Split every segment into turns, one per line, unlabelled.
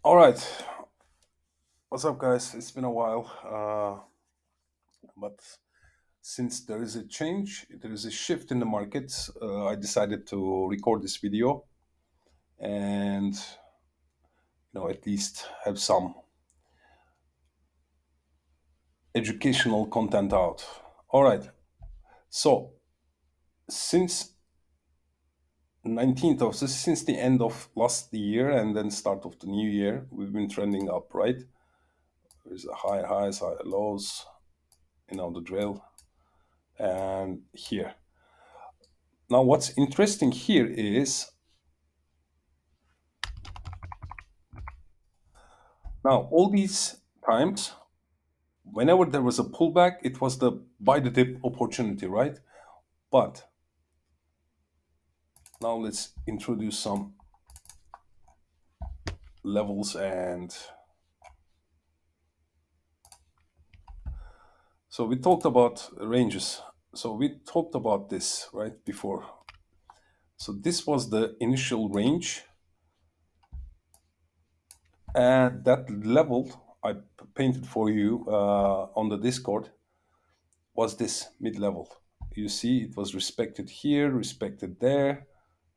All right. What's up, guys? It's been a while. But since there is a change, there is a shift in the markets, I decided to record this video and, at least have some educational content out. All right. So, since 19th of, since the end of last year and then start of the new year, we've been trending up, right? There's a high highs, high lows, the drill. And here. Now, what's interesting here is now all these times, whenever there was a pullback, it was the buy the dip opportunity, right? But now let's introduce some levels and so we talked about ranges. So we talked about this right before. So this was the initial range, and that level I painted for you on the Discord was this mid level. You see, it was respected here, respected there,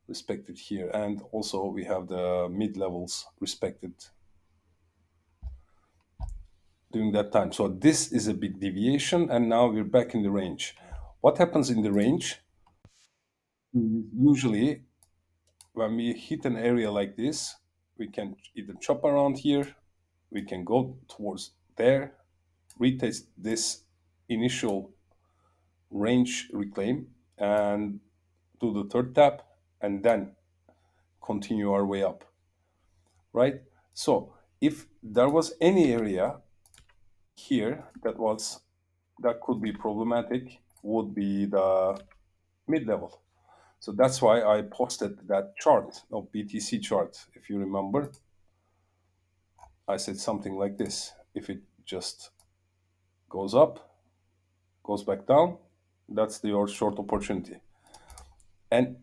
respected here, and also we have the mid levels respected during that time. So this is a big deviation, and now we're back in the range. What happens in the range? Usually, when we hit an area like this, we can either chop around here, we can go towards there, retest this initial range reclaim, and do the third tap, and then continue our way up, right? So if there was any area here that could be problematic, would be the mid level. So that's why I posted that chart of BTC chart. If you remember, I said something like this: if it just goes up, goes back down, that's your short opportunity. And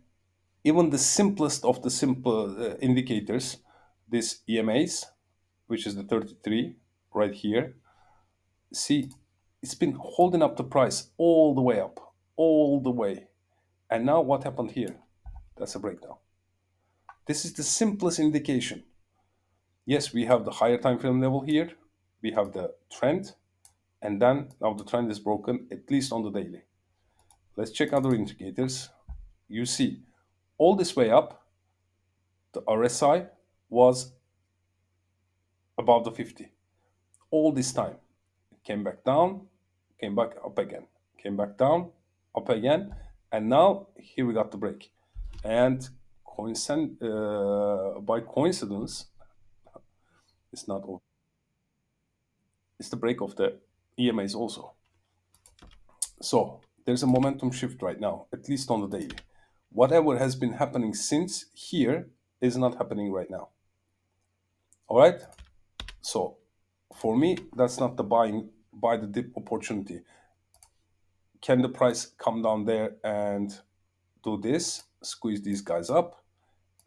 even the simplest of the simple indicators, this EMAs, which is the 33 right here, see, it's been holding up the price all the way up, all the way. And now what happened here? That's a breakdown. This is the simplest indication. Yes, we have the higher time frame level here. We have the trend. And then now the trend is broken, at least on the daily. Let's check other indicators. You see, all this way up, the RSI was above the 50. All this time. It came back down, came back up again, came back down, up again. And now here we got the break. And by coincidence, it's not all. It's the break of the EMAs also. So there's a momentum shift right now, at least on the daily. Whatever has been happening since here is not happening right now. All right. So for me, that's not the buy the dip opportunity. Can the price come down there and do this, squeeze these guys up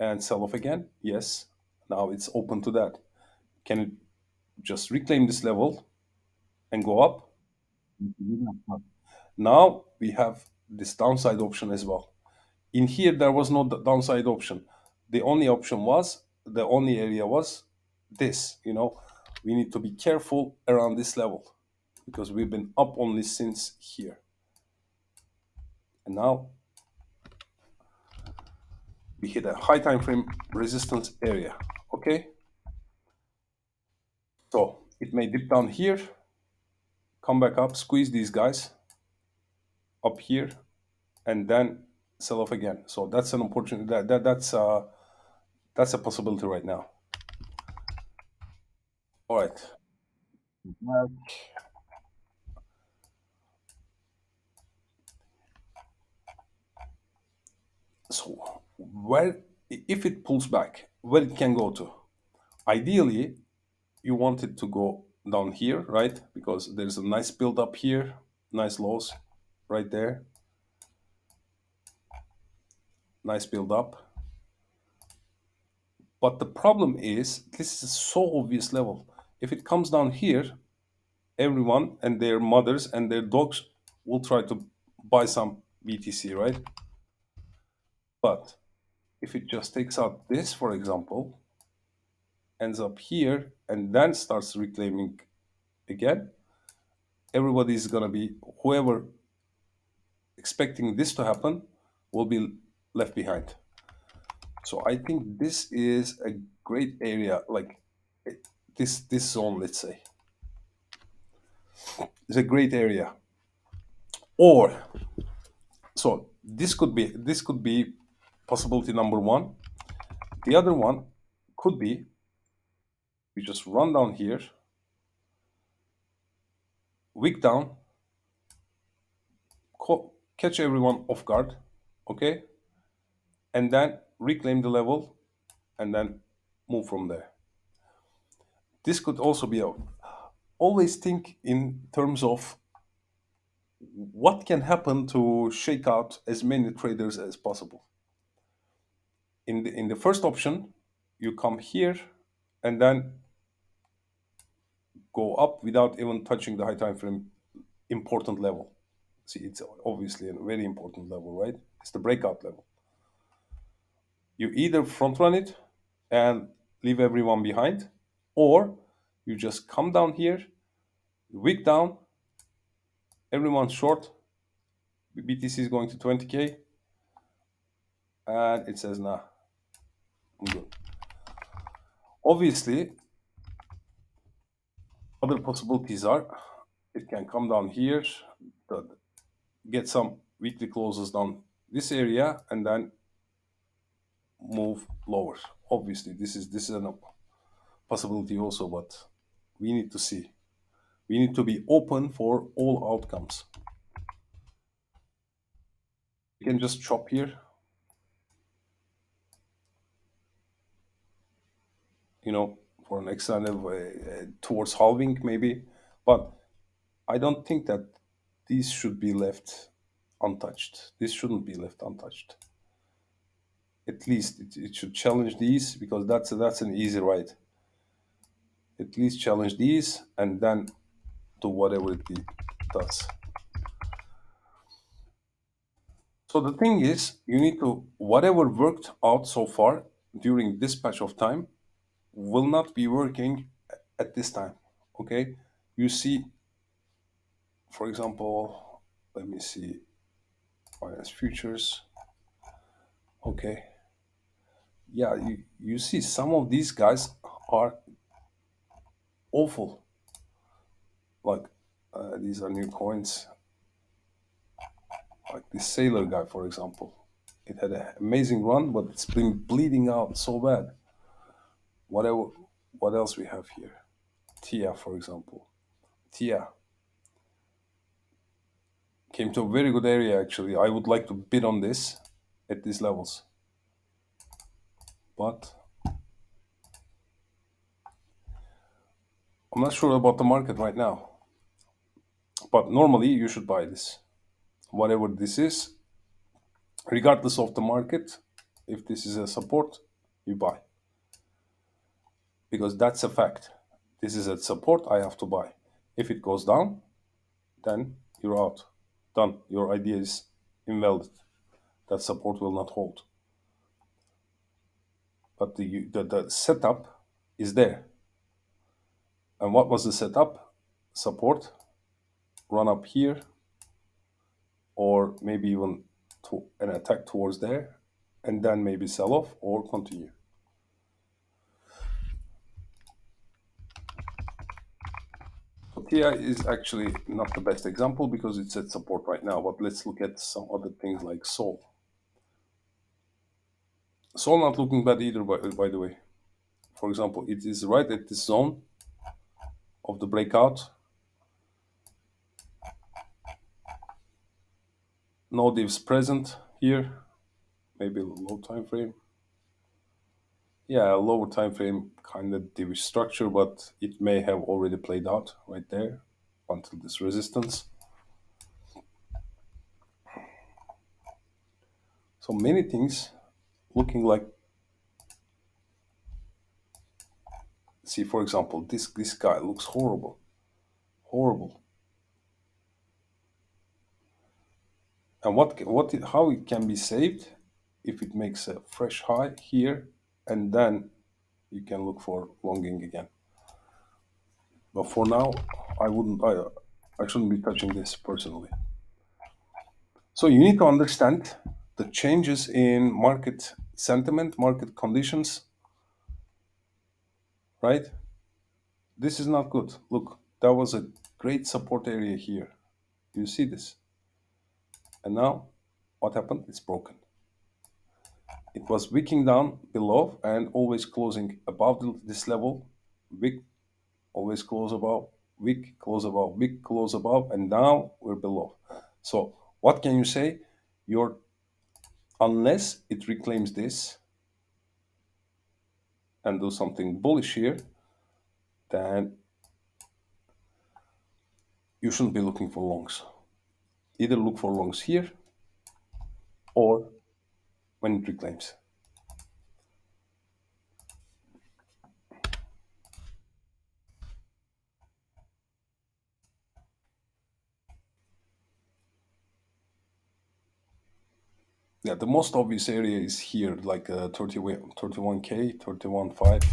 and sell off again? Yes. Now it's open to that. Can it just reclaim this level and go up? Now we have this downside option as well. In here, there was no downside option. The only area was this. We need to be careful around this level because we've been up only since here. And now we hit a high time frame resistance area. Okay. So it may dip down here, come back up, squeeze these guys up here, and then sell off again. So that's an opportunity. That's a possibility right now. All right. So where, if it pulls back, where it can go to? Ideally, you want it to go down here, right? Because there's a nice build up here, nice lows right there, nice build up. But the problem is, this is so obvious level. If it comes down here, everyone and their mothers and their dogs will try to buy some BTC, right? But if it just takes out this, for example, ends up here and then starts reclaiming again, everybody is going to be, whoever expecting this to happen will be left behind. So I think this is a great area, like this zone, let's say, is a great area. Or so this could be possibility number one. The other one could be we just run down here, wick down, catch everyone off guard, okay, and then reclaim the level, and then move from there. This could also be a always think in terms of what can happen to shake out as many traders as possible. In the first option, you come here and then go up without even touching the high time frame important level. See, it's obviously a very important level, right? It's the breakout level. You either front run it and leave everyone behind, or you just come down here, wick down, everyone's short, BTC is going to 20K, and it says, nah, I'm good. Obviously, other possibilities are it can come down here, get some weekly closes down this area, and then move lower. Obviously, this is a possibility also, but we need to see. We need to be open for all outcomes. You can just chop here, for an extended towards halving maybe, but I don't think that these should be left untouched. This shouldn't be left untouched. At least it should challenge these, because that's an easy ride. At least challenge these and then do whatever it does. So the thing is, you need to, whatever worked out so far during this patch of time will not be working at this time. Okay, you see, for example, let me see, finance futures. Okay, yeah, you see some of these guys are awful. Like these are new coins, like this sailor guy, for example. It had an amazing run, but it's been bleeding out so bad. Whatever, what else we have here? Tia, for example. Tia came to a very good area actually. I would like to bid on this at these levels, but I'm not sure about the market right now. But normally you should buy this, whatever this is, regardless of the market. If this is a support, you buy, because that's a fact. This is a support, I have to buy. If it goes down, then you're out. Done. Your idea is invalid. That support will not hold. But the setup is there. And what was the setup? Support, run up here, or maybe even to an attack towards there, and then maybe sell off or continue. So TI is actually not the best example because it's at support right now, but let's look at some other things like Sol. Sol not looking bad either, by the way. For example, it is right at this zone of the breakout. No divs present here. Maybe a low time frame. Yeah, a lower time frame kind of div structure, but it may have already played out right there until this resistance. So many things looking like See, for example, this guy looks horrible, horrible. And how it can be saved if it makes a fresh high here, and then you can look for longing again. But for now, I wouldn't. I shouldn't be touching this personally. So you need to understand the changes in market sentiment, market conditions, right? This is not good. Look, that was a great support area here. You see this? And now, what happened? It's broken. It was wicking down below and always closing above this level. Wick, always close above, wick, close above, wick, close above, and now we're below. So what can you say? You're Unless it reclaims this and do something bullish here, then you shouldn't be looking for longs. Either look for longs here or when it reclaims. Yeah, the most obvious area is here, like 31K, 31.5.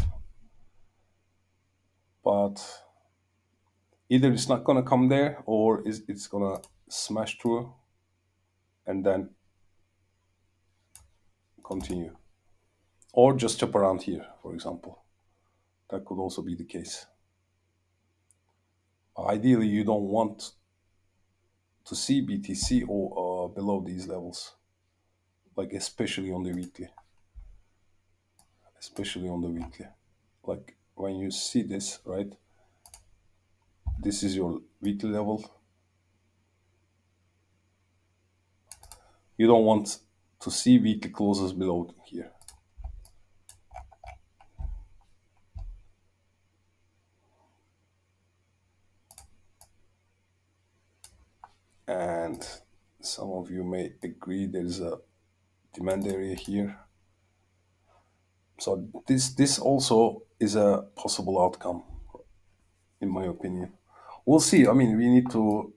But either it's not going to come there or it's going to smash through and then continue. Or just chop around here, for example. That could also be the case. Ideally, you don't want to see BTC or below these levels, like especially on the weekly. Especially on the weekly. Like when you see this, right? This is your weekly level. You don't want to see weekly closes below here. And some of you may agree there is a demand area here. So this also is a possible outcome, in my opinion. We'll see. I mean, we need to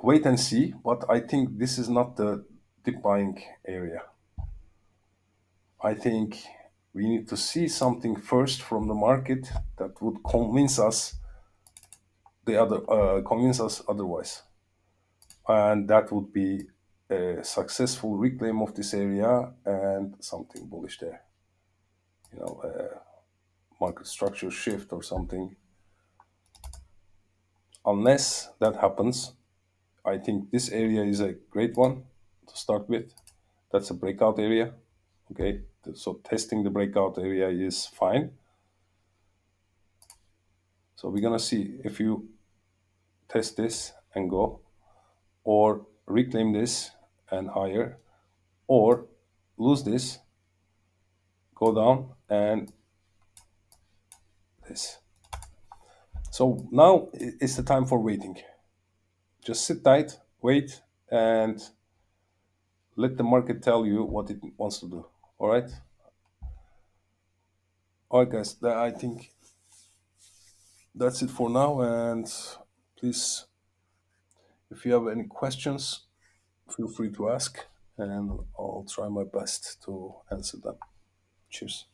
wait and see. But I think this is not the deep buying area. I think we need to see something first from the market that would convince us otherwise, and that would be a successful reclaim of this area and something bullish there. A market structure shift or something. Unless that happens, I think this area is a great one to start with. That's a breakout area. Okay, so testing the breakout area is fine. So we're gonna see if you test this and go, or reclaim this and higher, or lose this, go down, and this. So now it's the time for waiting. Just sit tight, wait, and let the market tell you what it wants to do. All right? All right, guys, I think that's it for now. And please, if you have any questions, feel free to ask, and I'll try my best to answer them. Cheers.